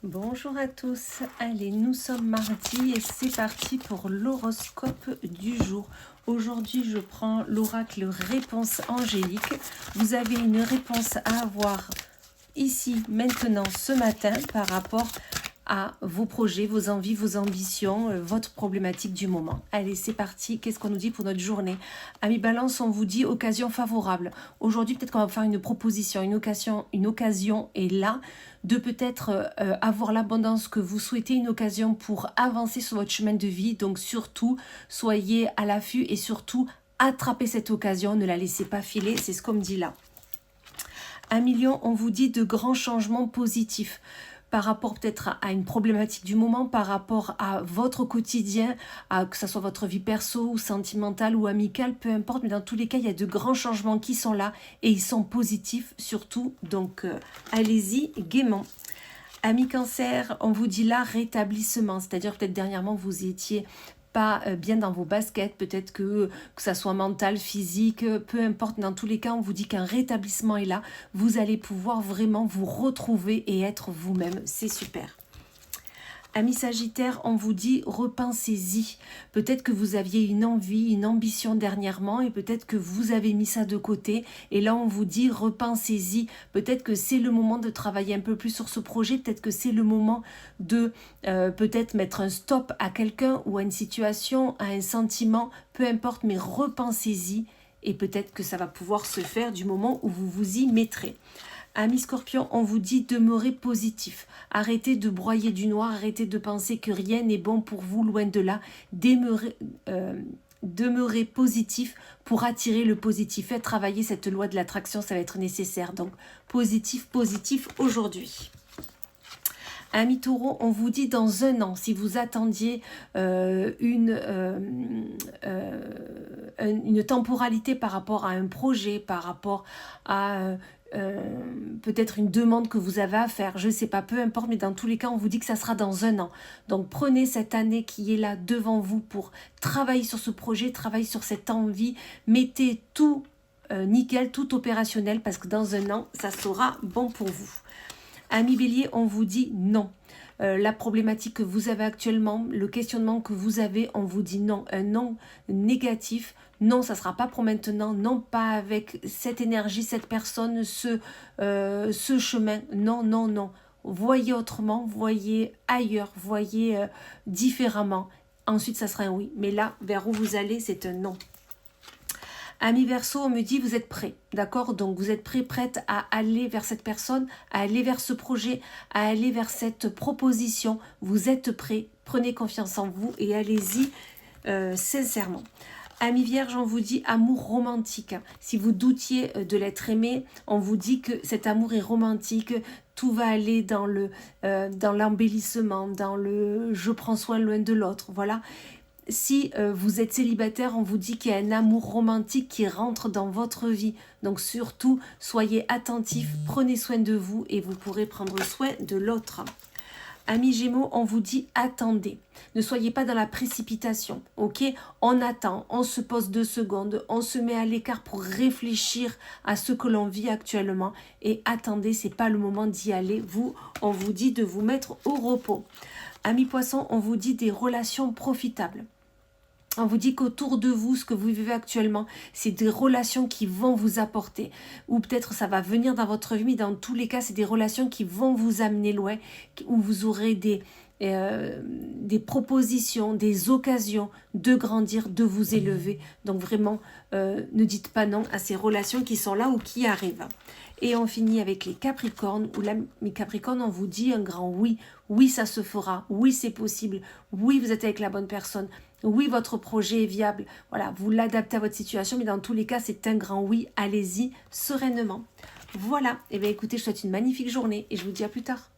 Bonjour à tous, allez, nous sommes mardi et c'est parti pour l'horoscope du jour. Aujourd'hui, je prends l'oracle Réponse Angélique. Vous avez une réponse à avoir ici, maintenant, ce matin, par rapport à vos projets, vos envies, vos ambitions, votre problématique du moment. Allez, c'est parti. Qu'est-ce qu'on nous dit pour notre journée? Amis Balance, on vous dit occasion favorable. Aujourd'hui, peut-être qu'on va faire une proposition, une occasion est là de peut-être avoir l'abondance que vous souhaitez, une occasion pour avancer sur votre chemin de vie. Donc surtout, soyez à l'affût et surtout, attrapez cette occasion, ne la laissez pas filer, c'est ce qu'on me dit là. 1 million, on vous dit de grands changements positifs par rapport peut-être à une problématique du moment, par rapport à votre quotidien, que ce soit votre vie perso ou sentimentale ou amicale, peu importe, mais dans tous les cas, il y a de grands changements qui sont là et ils sont positifs surtout, donc allez-y gaiement. Amis Cancer, on vous dit là rétablissement, c'est-à-dire peut-être dernièrement vous étiez pas bien dans vos baskets, peut-être que ça soit mental, physique, peu importe, dans tous les cas on vous dit qu'un rétablissement est là, vous allez pouvoir vraiment vous retrouver et être vous-même, c'est super. Amis Sagittaire, on vous dit repensez-y. Peut-être que vous aviez une envie, une ambition dernièrement et peut-être que vous avez mis ça de côté. Et là, on vous dit repensez-y. Peut-être que c'est le moment de travailler un peu plus sur ce projet. Peut-être que c'est le moment de peut-être mettre un stop à quelqu'un ou à une situation, à un sentiment, peu importe, mais repensez-y. Et peut-être que ça va pouvoir se faire du moment où vous vous y mettrez. Amis Scorpion, on vous dit demeurez positif. Arrêtez de broyer du noir, arrêtez de penser que rien n'est bon pour vous, loin de là. Demeurez positif pour attirer le positif. Faites travailler cette loi de l'attraction, ça va être nécessaire. Donc positif, positif aujourd'hui. Amis Taureau, on vous dit dans 1 an, si vous attendiez une temporalité par rapport à un projet, par rapport à peut-être une demande que vous avez à faire, je ne sais pas, peu importe, mais dans tous les cas, on vous dit que ça sera dans 1 an. Donc prenez cette année qui est là devant vous pour travailler sur ce projet, travailler sur cette envie, mettez tout nickel, tout opérationnel, parce que dans 1 an, ça sera bon pour vous. Amis Bélier, on vous dit non. La problématique que vous avez actuellement, le questionnement que vous avez, on vous dit non. Un non négatif. Non, ça ne sera pas pour maintenant. Non, pas avec cette énergie, cette personne, ce chemin. Non, non, non. Voyez autrement, voyez ailleurs, voyez différemment. Ensuite, ça sera un oui. Mais là, vers où vous allez, c'est un non. Ami Verseau, on me dit vous êtes prêt, d'accord? Donc vous êtes prêt, prête à aller vers cette personne, à aller vers ce projet, à aller vers cette proposition. Vous êtes prêt, prenez confiance en vous et allez-y sincèrement. Ami Vierge, on vous dit amour romantique. Si vous doutiez de l'être aimé, on vous dit que cet amour est romantique. Tout va aller dans l'embellissement, dans le je prends soin loin de l'autre. Voilà. Si vous êtes célibataire, on vous dit qu'il y a un amour romantique qui rentre dans votre vie. Donc surtout, soyez attentifs, prenez soin de vous et vous pourrez prendre soin de l'autre. Amis Gémeaux, on vous dit attendez. Ne soyez pas dans la précipitation, ok? On attend, on se pose 2 secondes, on se met à l'écart pour réfléchir à ce que l'on vit actuellement. Et attendez, c'est pas le moment d'y aller. Vous, on vous dit de vous mettre au repos. Amis Poissons, on vous dit des relations profitables. On vous dit qu'autour de vous, ce que vous vivez actuellement, c'est des relations qui vont vous apporter. Ou peut-être ça va venir dans votre vie, mais dans tous les cas, c'est des relations qui vont vous amener loin, où vous aurez des propositions, des occasions de grandir, de vous élever. Donc vraiment, ne dites pas non à ces relations qui sont là ou qui arrivent. Et on finit avec les Capricornes, où les Capricornes, on vous dit un grand oui. Oui, ça se fera. Oui, c'est possible. Oui, vous êtes avec la bonne personne. Oui, votre projet est viable. Voilà, vous l'adaptez à votre situation, mais dans tous les cas, c'est un grand oui. Allez-y sereinement. Voilà. Et bien écoutez, je vous souhaite une magnifique journée et je vous dis à plus tard.